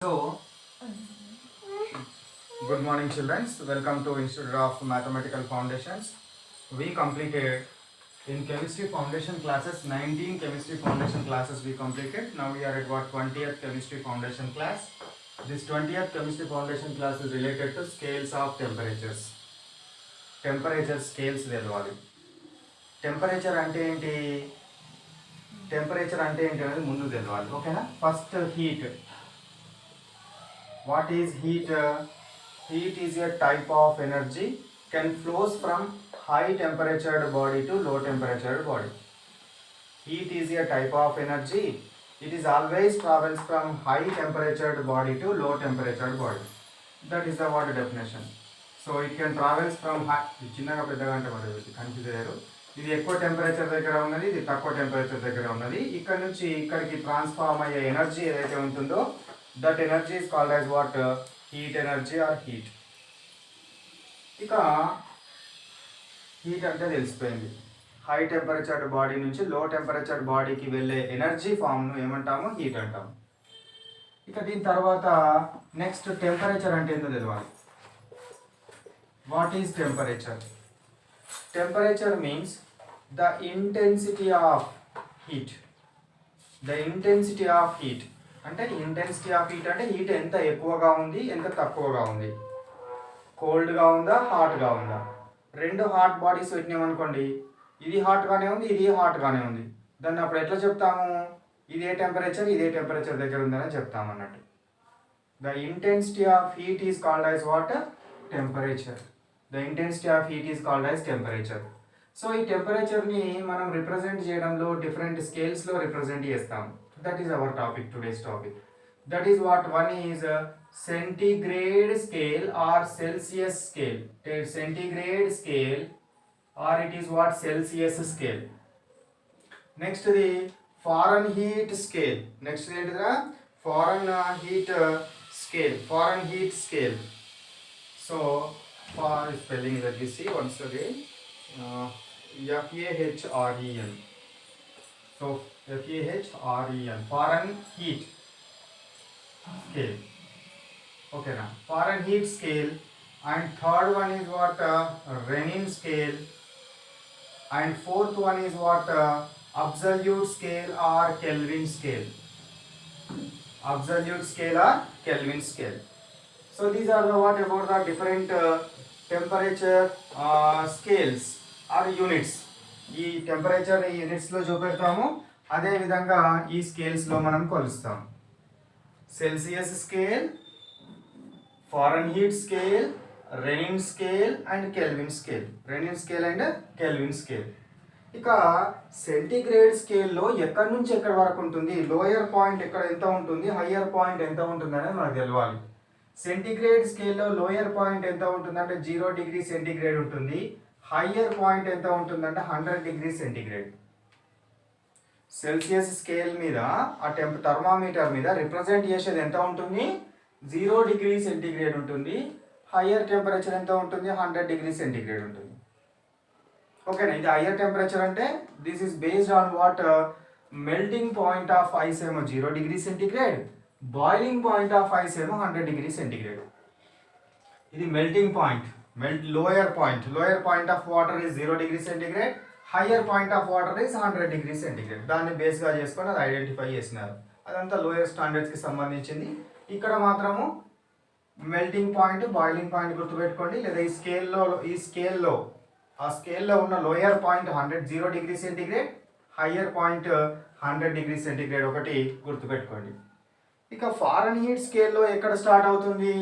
So, good morning, children. Welcome to Institute of Mathematical Foundations. We completed in chemistry foundation classes 19 chemistry foundation classes we completed. Now we are at what 20th chemistry foundation class. This 20th chemistry foundation class is related to scales of temperatures. Temperature scales తెలవాలి. Temperature అంటే ఏంటి అనేది ముందు తెలవాలి. ఓకేనా? First heat. What is heat? Heat is a type of energy can flows from high temperatured body to low temperatured body. Heat is a type of energy. It is always travels from high temperatured body to low temperatured body. That is the word definition. So it can travels from high. చిన్నగా పెద్దగా అంటే మరి confuse అయ్యారు. ఇది ఎక్కువ temperature దగ్గర ఉన్నది, ఇది తక్కువ టెంపరేచర్ దగ్గర ఉన్నది. ఇక్కడ నుంచి ఇక్కడికి ట్రాన్స్ఫార్మ్ అయ్యే ఎనర్జీ ఏదైతే ఉంటుందో that energy is called as what? Heat energy or heat. ఇక హీట్ అంటే తెలిసిపోయింది. హై టెంపరేచర్ బాడీ నుంచి లో టెంపరేచర్ బాడీకి వెళ్ళే ఎనర్జీ ఫామ్ను ఏమంటాము? హీట్ అంటాము. ఇక దీని తర్వాత నెక్స్ట్ టెంపరేచర్ అంటే ఏంటో తెలియాలి. What is temperature? Temperature means the intensity of heat. The intensity of heat అంటే ఇంటెన్సిటీ ఆఫ్ హీట్ అంటే హీట్ ఎంత ఎక్కువగా ఉంది, ఎంత తక్కువగా ఉంది, కోల్డ్గా ఉందా, హాట్గా ఉందా. రెండు హాట్ బాడీస్ పెట్టినామనుకోండి, ఇది హాట్గానే ఉంది, ఇది హాట్గానే ఉంది. దాన్ని అప్పుడు ఎట్లా చెప్తాము? ఇదే టెంపరేచర్ దగ్గర ఉందని చెప్తాము అన్నట్టు. The intensity of heat is called as what? Temperature. The intensity of heat is called as temperature. So ఈ టెంపరేచర్ని మనం రిప్రజెంట్ చేయడంలో డిఫరెంట్ స్కేల్స్లో రిప్రజెంట్ చేస్తాము. That is our topic, today's topic. That is what one is centigrade scale or Celsius scale. Centigrade scale or it is what? Celsius scale. Next the Fahrenheit scale. Next is the Fahrenheit scale. Fahrenheit scale. So for spelling that we see once again. F-A-H-R-E-N. So F-A-H-R-E-N. Fahrenheit scale. Okay now. Fahrenheit scale. And third one is what? Renin scale. And fourth one is what? Absolute scale or Kelvin scale. Absolute scale or Kelvin scale. So these are the what about the different temperature scales or units. ఈ temperature యూనిట్స్లో చూపెడతాము, అదేవిధంగా ఈ స్కేల్స్లో మనం కొలుస్తాం. Celsius scale, Fahrenheit scale, Reaumur scale and Kelvin scale. Reaumur scale and Kelvin scale. ఇక centigrade స్కేల్లో ఎక్కడి నుంచి ఎక్కడి వరకు ఉంటుంది, లోయర్ పాయింట్ ఎక్కడ ఎంత ఉంటుంది, హయ్యర్ పాయింట్ ఎంత ఉంటుంది అనేది మనకు తెలవాలి. సెంటిగ్రేడ్ స్కేల్లో లోయర్ పాయింట్ ఎంత ఉంటుందంటే 0 డిగ్రీ సెంటిగ్రేడ్ ఉంటుంది. హయ్యర్ పాయింట్ ఎంత ఉంటుందంటే 100 డిగ్రీ సెంటిగ్రేడ్. సెల్సియస్ స్కేల్ మీద ఆ థర్మామీటర్ మీద రిప్రజెంట్ చేసేది ఎంత ఉంటుంది? 0 డిగ్రీ సెంటిగ్రేడ్ ఉంటుంది. హయ్యర్ టెంపరేచర్ ఎంత ఉంటుంది? 100 డిగ్రీ సెంటిగ్రేడ్ ఉంటుంది. ఓకేనా? ఇది హయ్యర్ టెంపరేచర్ అంటే this is based on what? Melting point of ice ఏమో 0 degree centigrade, boiling point of ice ఏమో 100 డిగ్రీ సెంటిగ్రేడ్. ఇది melting point. Lower point of water is 0 degree centigrade, higher point of water is 100 degree centigrade. దాన్ని బేస్గా చేసుకొని అది identify చేసినారు. అదంతా lower స్టాండర్డ్స్కి సంబంధించింది. ఇక్కడ మాత్రము మెల్టింగ్ పాయింట్, బాయిలింగ్ పాయింట్ గుర్తుపెట్టుకోండి. లేదా ఈ స్కేల్లో ఉన్న lower point 0 degree centigrade, higher point 100 degree centigrade ఒకటి గుర్తుపెట్టుకోండి. ఇక ఫారెన్హీట్ స్కేల్లో ఎక్కడ స్టార్ట్ అవుతుంది?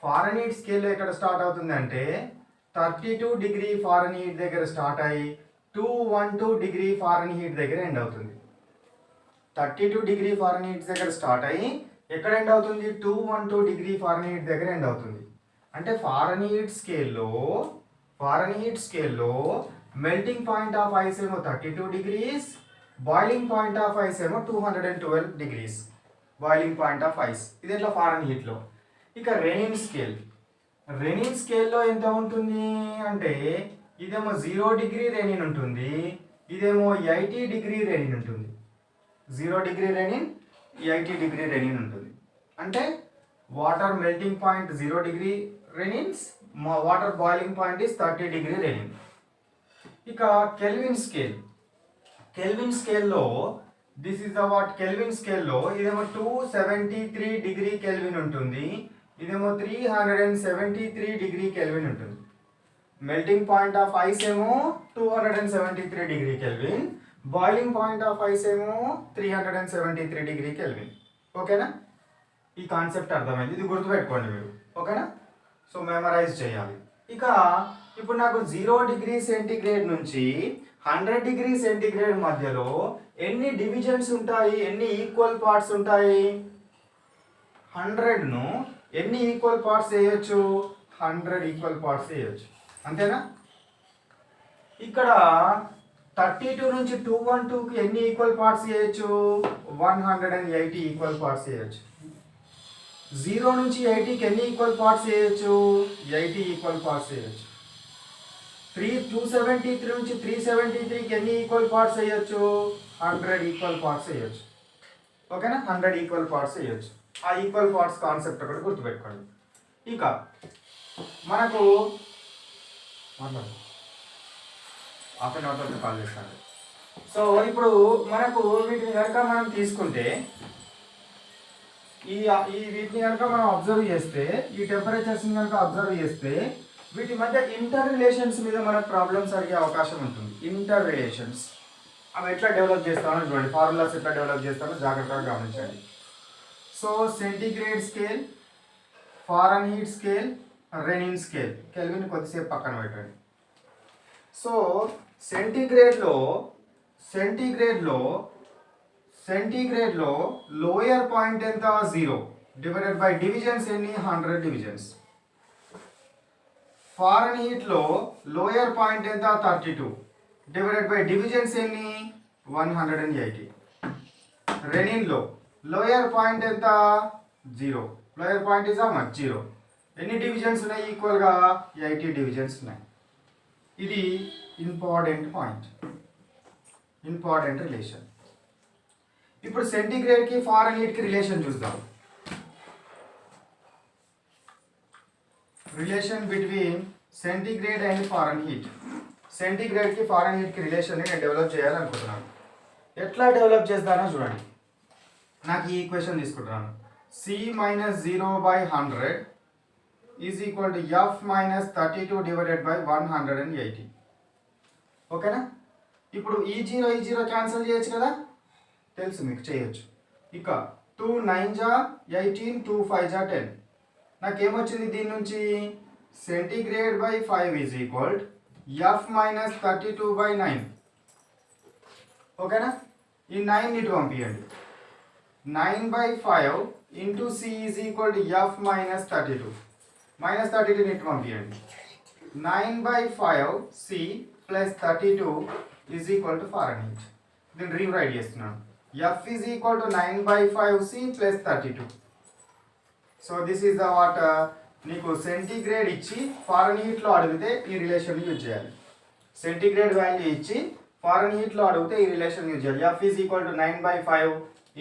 ఫారెన్హీట్ స్కేల్లో ఎక్కడ స్టార్ట్ అవుతుంది అంటే 32 డిగ్రీ ఫారెన్హీట్ దగ్గర స్టార్ట్ అయ్యి 212 డిగ్రీ ఫారెన్హీట్ దగ్గర ఎండ్ అవుతుంది. 32 డిగ్రీ ఫారెన్హీట్ దగ్గర స్టార్ట్ అయ్యి ఎక్కడ ఎండ్ అవుతుంది? 212 డిగ్రీ ఫారెన్హీట్ దగ్గర ఎండ్ అవుతుంది. అంటే ఫారెన్హీట్ స్కేల్లో మెల్టింగ్ పాయింట్ ఆఫ్ ఐస్ ఏమో 32 degrees, boiling point of ice ఏమో 212 degrees. Boiling point of ice ఇది ఎట్లా ఫారెన్హీట్లో. ఇక రెనిన్ స్కేల్లో ఎంత ఉంటుంది అంటే ఇదేమో 0 డిగ్రీ రెనిన్ ఉంటుంది, ఇదేమో 80 డిగ్రీ రెనిన్ ఉంటుంది. 0 డిగ్రీ రెనిన్, 80 డిగ్రీ రెనిన్ ఉంటుంది. అంటే water melting point 0 degree Reaumurs, water boiling point is 30 degree Reaumur. ఇక కెల్విన్ స్కేల్, కెల్విన్ స్కేల్లో this is the what Kelvin స్కేల్లో ఇదేమో 273 డిగ్రీ కెల్విన్ ఉంటుంది, ఇదేమో 373 డిగ్రీ కెల్విన్ ఉంటుంది. మెల్టింగ్ పాయింట్ ఆఫ్ ఐస్ ఏమో 273 degree Kelvin, boiling point of ice ఏమో 373 degree kelvin. ఓకేనా? ఈ కాన్సెప్ట్ అర్థమైంది, ఇది గుర్తుపెట్టుకోండి మీరు. ఓకేనా? సో మెమరైజ్ చేయాలి. ఇక ఇప్పుడు నాకు 0 డిగ్రీ సెంటిగ్రేడ్ నుంచి 100 డిగ్రీ సెంటిగ్రేడ్ మధ్యలో ఎన్ని డివిజన్స్ ఉంటాయి, ఎన్ని ఈక్వల్ పార్ట్స్ ఉంటాయి? 100ను ఎన్ని ఈక్వల్ పార్ట్స్ వేయచ్చు? 100 ఈక్వల్ పార్ట్స్ వేయచ్చు. అంతేనా? ఇక్కడ 32 నుంచి 212కి ఎన్ని ఈక్వల్ పార్ట్స్ చేయొచ్చు? 180 ఈక్వల్ పార్ట్స్ చేయొచ్చు. 0 నుంచి 80కి ఎన్ని ఈక్వల్ పార్ట్స్ చేయొచ్చు? 80 ఈక్వల్ పార్ట్స్ చేయొచ్చు. 273 నుంచి 373కి ఎన్ని ఈక్వల్ పార్ట్స్ చేయొచ్చు? 100 ఈక్వల్ పార్ట్స్ చేయొచ్చు. ఓకేనా? 100 ఈక్వల్ పార్ట్స్ చేయొచ్చు. ఆ ఈక్వల్ పార్ట్స్ కాన్సెప్ట్ ఒకటి గుర్తుపెట్టుకోండి. ఇక మనకు హాఫ్ అన్ అవర్ కాల్ చేస్తాను. సో ఇప్పుడు మనకు వీటిని కనుక మనం తీసుకుంటే ఈ వీటిని కనుక మనం అబ్జర్వ్ చేస్తే, ఈ టెంపరేచర్స్ని కనుక అబ్జర్వ్ చేస్తే వీటి మధ్య ఇంటర్ రిలేషన్స్ మీద మనకు ప్రాబ్లమ్స్ అడిగే అవకాశం ఉంటుంది. ఇంటర్ రిలేషన్స్ అవి ఎట్లా డెవలప్ చేస్తామో చూడండి, ఫార్ములాస్ ఎట్లా డెవలప్ చేస్తామో జాగ్రత్తగా గమనించండి. So centigrade scale, Fahrenheit scale, Reaumur scale. Kelvin కొద్దిసేపు పక్కన పెట్టండి. సో సెంటిగ్రేడ్లో లోయర్ పాయింట్ ఎంత? 0 డివైడెడ్ బై డివిజన్స్ ఎన్ని? 100 డివిజన్స్. ఫారెన్హీట్లో లోయర్ పాయింట్ ఎంత? 32 డివైడెడ్ బై డివిజన్స్ ఎన్ని? 180. రెనిన్లో లోయర్ పాయింట్ ఎంత? 0. Lower point is much 0. ఎన్ని డివిజన్స్ ఉన్నాయి? ఈక్వల్గా 80 డివిజన్స్ ఉన్నాయి. ఇది ఇంపార్టెంట్ పాయింట్, ఇంపార్టెంట్ రిలేషన్. ఇప్పుడు సెంటిగ్రేడ్కి ఫారెన్హీట్కి రిలేషన్ చూద్దాం. Relation between centigrade and Fahrenheit. సెంటిగ్రేడ్కి ఫారెన్హీట్కి రిలేషన్ని నేను డెవలప్ చేయాలనుకుంటున్నాను. ఎట్లా డెవలప్ చేస్తానో చూడండి. నాకు ఈ ఈక్వేషన్ తీసుకుంటున్నాను. C-0/100 is equal to F-32 divided by 180. ఓకేనా? ఇప్పుడు ఈ జీరో క్యాన్సిల్ చేయొచ్చు కదా, తెలుసు మీకు, చేయొచ్చు. ఇక 2 9 జా 18, 2 5 జా 10. నాకేమొచ్చింది దీని నుంచి? Centigrade by 5 is equal F-32/9. ఓకేనా? ఈ 9 ఇటు పంపించండి. 9/5 into C is equal to F-32. -32 ఇటు పంపించండి. 9/5 C plus 32 is equal to Fahrenheit. దీన్ని రీరైట్ చేస్తున్నాను. F is equal to 9/5 C plus 32. So this is the what. నీకు సెంటిగ్రేడ్ ఇచ్చి ఫారెన్హీట్లో అడిగితే ఈ రిలేషన్ యూజ్ చేయాలి. సెంటిగ్రేడ్ వాల్యూ ఇచ్చి ఫారెన్హీట్లో అడిగితే ఈ రిలేషన్ యూజ్ చేయాలి. F is equal to 9/5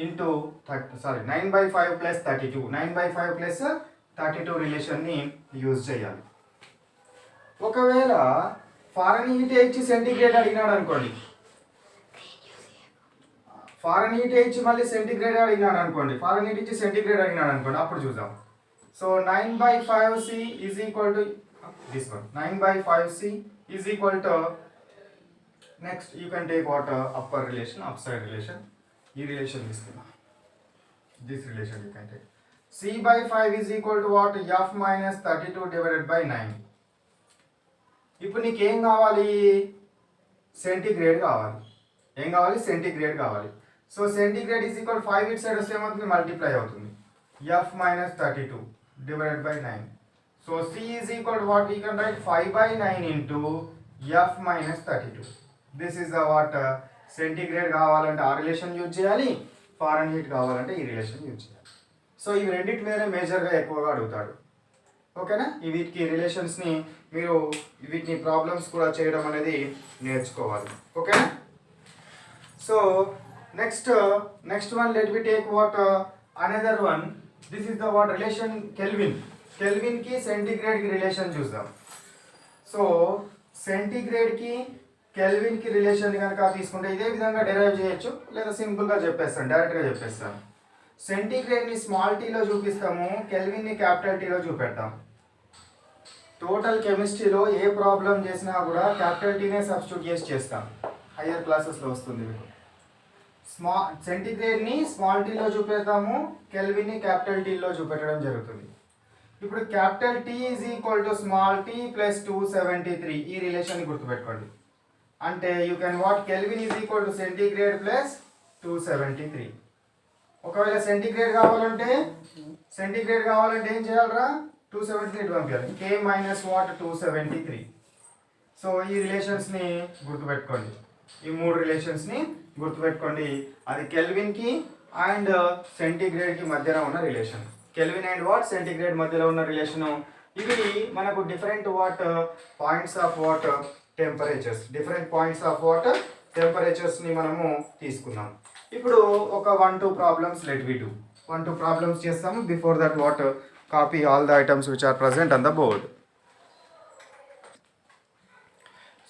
into 9/5 plus 32. 9/5 plus 32 రిలేషన్ని యూజ్ చేయాలి. ఒకవేళ ఫారెన్హీట్ ఇచ్చి సెంటిగ్రేడ్ అడిగినాడు అనుకోండి, ఫారెన్హీట్ ఇచ్చి మళ్ళీ సెంటిగ్రేడ్ అడిగినాడు అనుకోండి, ఫారెన్హీట్ ఇచ్చి సెంటిగ్రేడ్ అడిగినాడు అనుకోండి, అప్పుడు చూద్దాం. So 9/5 C is equal to this one. 9/5 C is equal to next you can take what upper relation, up side relation. ఈ రిలేషన్ తీసుకున్నా, this relation you can take. C/5 is equal to what? F-32 divided by 9. ఇప్పుడు నీకేం కావాలి? Centigrade కావాలి. ఏం కావాలి? Centigrade కావాలి. So centigrade is equal 5 it side వస్తే ఏమవుతుంది? మల్టిప్లై అవుతుంది. F-32 divided by 9. So C is equal to what? We can write 5/9 into F-32. This is the what? Centigrade కావాలంటే ఆ రిలేషన్ యూజ్ చేయాలి, ఫారెన్హీట్ కావాలంటే ఈ రిలేషన్ యూజ్ చేయాలి. So ఇవి రెండింటి మీదనే మేజర్గా ఎక్కువగా అడుగుతాడు. ఓకేనా? వీటికి రిలేషన్స్ని మీరు వీటిని ప్రాబ్లమ్స్ కూడా చేయడం అనేది నేర్చుకోవాలి. ఓకేనా? So next one let we take what another one. This is the what relation కెల్విన్కి సెంటిగ్రేడ్కి రిలేషన్ చూద్దాం. సో సెంటిగ్రేడ్కి కెల్విన్కి రిలేషన్ కనుక తీసుకుంటే ఇదే విధంగా డెరైవ్ చేయొచ్చు, లేదా సింపుల్గా చెప్పేస్తాను, డైరెక్ట్గా చెప్పేస్తాను. సెంటిగ్రేడ్ని స్మాల్ టీలో చూపిస్తాము, కెల్విన్ని క్యాపిటల్ టీలో చూపెడతాం. టోటల్ కెమిస్ట్రీలో ఏ ప్రాబ్లం చేసినా కూడా క్యాపిటల్ టీనే సబ్స్టిట్యూట్ చేసి చేస్తాం. హయ్యర్ క్లాసెస్లో వస్తుంది మీకు. సెంటిగ్రేడ్ని స్మాల్ టీలో చూపెడతాము, కెల్విన్ని క్యాపిటల్ టీలో చూపెట్టడం జరుగుతుంది. ఇప్పుడు capital T is equal to small t plus 273 ఈ రిలేషన్ గుర్తుపెట్టుకోండి. అంటే you can what kelvin is equal to centigrade plus 273. ఒకవేళ సెంటిగ్రేడ్ కావాలంటే ఏం చేయాలరా? 273 పంపించాలి. కే మైనస్ వాట్ 273. సో ఈ రిలేషన్స్ని గుర్తుపెట్టుకోండి, ఈ మూడు రిలేషన్స్ని గుర్తుపెట్టుకోండి. అది కెల్విన్కి అండ్ సెంటిగ్రేడ్కి మధ్యన ఉన్న relation. Kelvin and what centigrade మధ్యలో ఉన్న రిలేషను. ఇవి మనకు different what points of what temperatures, different points of what టెంపరేచర్స్ని మనము తీసుకున్నాం. ఇప్పుడు ఒక 1-2 problems let we do. 1-2 problems చేస్తాము. Before that what copy all the items which are present on the board.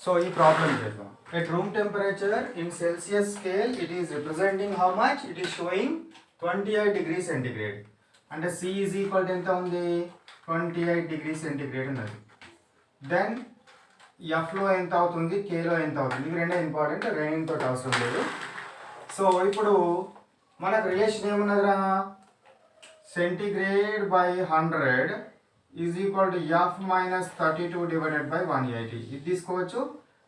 So ఈ ప్రాబ్లమ్ చేద్దాం. At room temperature in Celsius scale it is representing how much? It is showing 28 degree centigrade. అంటే C is equal to ఎంత ఉంది? 28 degree centigrade ఉన్నది. Then ఎఫ్లో ఎంత అవుతుంది, కేలో ఎంత అవుతుంది? ఇవి రెండే ఇంపార్టెంట్, రెండింటితో అవసరం లేదు. సో ఇప్పుడు మనకు రిలేషన్ ఏమున్నదిరా? Centigrade by 100 is equal to F minus 32 divided by 180 ఇది తీసుకోవచ్చు.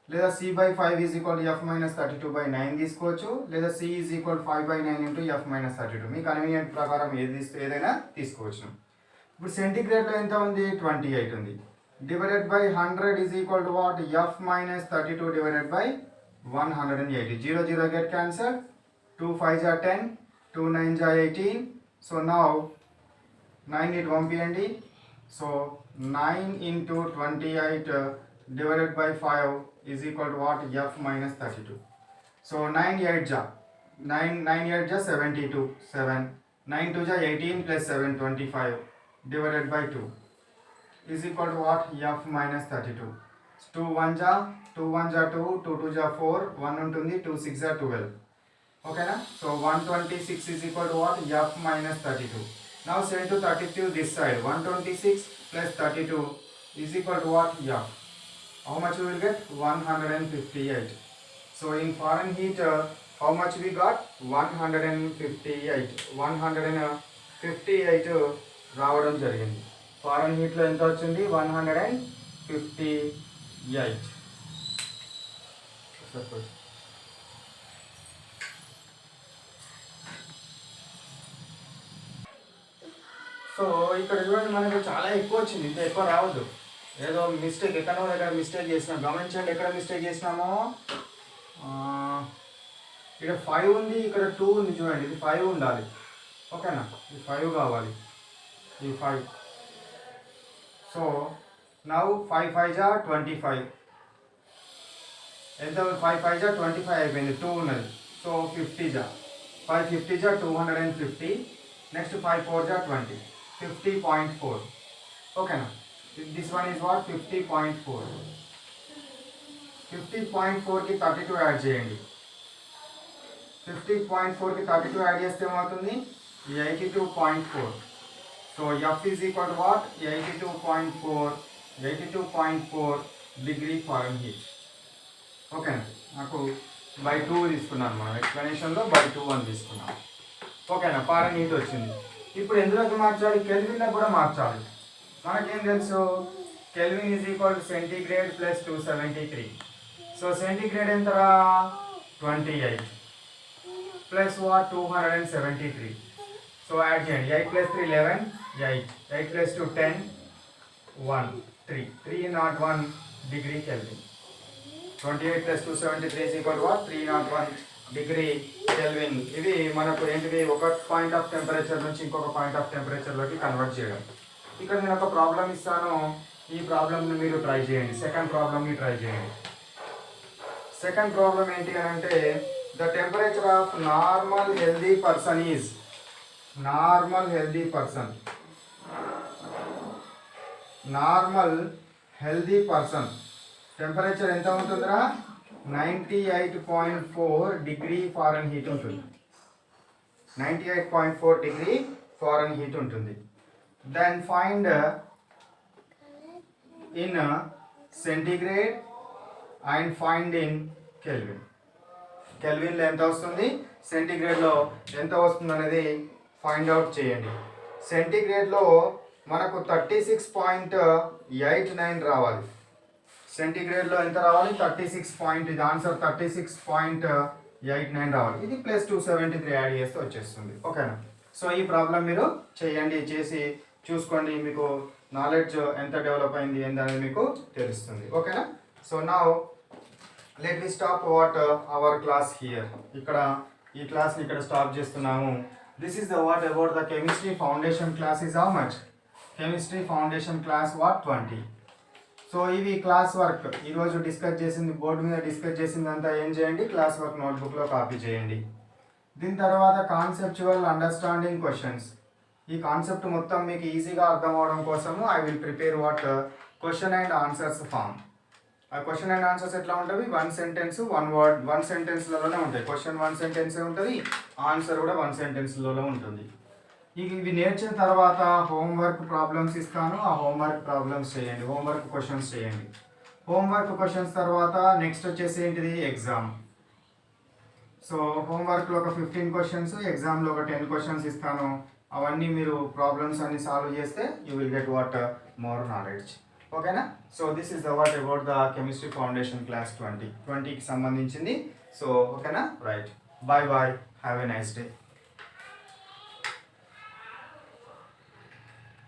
లేదా C by 5 is equal to F minus 32 by 9 తీసుకోవచ్చు. లేదా C is equal 5 by 9 into F minus 32. మీ కన్వీనియంట్ ప్రకారం ఏదైనా తీసుకోవచ్చు. ఇప్పుడు సెంటిగ్రేడ్లో ఎంత ఉంది? 28 ఉంది. Divided by 100 is equal to what? F minus 32 divided by 180. 0 0 get cancelled. 2 5 are 10, 2 9 are 18. So now 9 it పంపియండి. So 9 into 28 divided by 5 is equal to what? F minus 32. So 9 8 ja 72, 7 9 2 ja 18 plus 7 25 divided by 2 is equal to what? F minus 32. 2 1 ja 2 2, 2 2 ja 4, 1 ఉంటుంది, 2 6 ja 12. Okay na? So 126 is equal to what? F minus 32. Now send to 32 this side. 126 plus 32 is equal to what? F. How much we will get? 158. So in Fahrenheit, how much we got? 158. 158 రావడం జరిగింది. ఫారెన్హీట్లో ఎంత వచ్చింది? 158. So ఇక్కడ చూడండి, మనకు చాలా ఎక్కువ వచ్చింది, ఇంత ఎక్కువ రావద్దు. ఏదో మిస్టేక్ ఎక్కడో దగ్గర మిస్టేక్ చేసినాం. గమనించండి ఎక్కడ మిస్టేక్ చేసినామో. ఇక్కడ 5 ఉంది, ఇక్కడ 2 ఉంది. చూడండి ఇది 5 ఉండాలి. ఓకేనా? ఇది 5 కావాలి, ఇది 5. సో నౌ 5 5 జా 25. ఎంత? 5 5 జా 25 అయిపోయింది. 2 ఉన్నది. సో 50 జా 5 50 జా 250. నెక్స్ట్ 5 4 జా 20. 50.4. ఓకేనా? This one is what? 50.4. 50.4కి 32 add చేయండి. 50.4కి 32 యాడ్ చేస్తే ఏమవుతుంది? 82.4. So F is equal to what? 82.4 degree Fahrenheit. ఓకేనా? నాకు బై 2 తీసుకున్నాను, మనం ఎక్స్ప్లెనేషన్లో బై 2 అని తీసుకున్నాం. ఓకేనా? ఫారెన్హీట్ వచ్చింది. ఇప్పుడు ఎందులోకి మార్చాలి? కెల్విన్లో కూడా మార్చాలి. మనకేం తెలుసు? Kelvin is equal to centigrade plus 273. So centigrade ఎంతరా? 28 ప్లస్ వాట్? 273. సో యాడ్ చేయండి. 8 + 3 11, 8. 8 + 2 10, 1 3. 301 degree kelvin. 28 + 273 is equal to what? 301 degree kelvin. ఇవి మనకు ఏంటివి? ఒక పాయింట్ ఆఫ్ టెంపరేచర్ నుంచి ఇంకొక పాయింట్ ఆఫ్ టెంపరేచర్లోకి కన్వర్ట్ చేయడం. ఇక్కడ నేను ఒక ప్రాబ్లం ఇస్తాను, ఈ ప్రాబ్లమ్ని మీరు ట్రై చేయండి. సెకండ్ ప్రాబ్లమ్ని ట్రై చేయండి. సెకండ్ ప్రాబ్లం ఏంటి అని అంటే, the temperature of normal healthy person is normal healthy person, normal healthy person temperature ఎంత ఉంటుందిరా? 98.4 డిగ్రీ ఫారెన్ హీట్ ఉంటుంది. 98.4 డిగ్రీ ఫారెన్ హీట్ ఉంటుంది. Then find in centigrade and find in Kelvin. కెల్విన్లో ఎంత వస్తుంది, సెంటిగ్రేడ్లో ఎంత వస్తుంది అనేది ఫైండ్ అవుట్ చేయండి. సెంటిగ్రేడ్లో మనకు 36.89 రావాలి. సెంటిగ్రేడ్లో ఎంత రావాలి? 36 ఇది ఆన్సర్ 36.89 రావాలి. ఇది ప్లస్ 273 యాడ్ చేస్తే వచ్చేస్తుంది. ఓకేనా? సో ఈ ప్రాబ్లం మీరు చేయండి, చేసి చూసుకోండి, మీకు నాలెడ్జ్ ఎంత డెవలప్ అయింది ఏందనేది మీకు తెలుస్తుంది. ఓకేనా? So now let we stop what our class here. ఇక్కడ ఈ క్లాస్ని ఇక్కడ స్టాప్ చేస్తున్నాము. This is the what about the chemistry foundation class is how much? Chemistry foundation class what 20. So ఇవి క్లాస్ వర్క్ ఈరోజు డిస్కస్ చేసింది, బోర్డు మీద discuss చేసింది అంతా ఏం చేయండి, క్లాస్ వర్క్ నోట్బుక్లో కాపీ చేయండి. దీని తర్వాత కాన్సెప్చువల్ అండర్స్టాండింగ్ క్వశ్చన్స్. ఈ కాన్సెప్ట్ మొత్తం మీకు ఈజీగా అర్థం అవడం కోసము I will prepare what question and answers form. ఆ క్వశ్చన్ అండ్ ఆన్సర్స్ ఎట్లా ఉంటుంది? 1 సెంటెన్స్ 1 వర్డ్ 1 సెంటెన్స్లలోనే ఉంటాయి. క్వశ్చన్ 1 సెంటెన్సే ఉంటుంది, ఆన్సర్ కూడా 1 సెంటెన్స్లలో ఉంటుంది. ఇవి నేర్చిన తర్వాత హోంవర్క్ ప్రాబ్లమ్స్ ఇస్తాను, ఆ హోంవర్క్ ప్రాబ్లమ్స్ చేయండి, హోంవర్క్ క్వశ్చన్స్ చేయండి. హోంవర్క్ క్వశ్చన్స్ తర్వాత నెక్స్ట్ వచ్చేసి ఏంటిది? ఎగ్జామ్. సో హోంవర్క్లో ఒక 15 క్వశ్చన్స్, ఎగ్జామ్లో ఒక 10 క్వశ్చన్స్ ఇస్తాను. అవన్నీ మీరు ప్రాబ్లమ్స్ అన్ని సాల్వ్ చేస్తే you will get what more knowledge. ఓకేనా? So this is the what about the chemistry foundation class 20కి సంబంధించింది. సో ఓకేనా? Right, bye bye, have a nice day.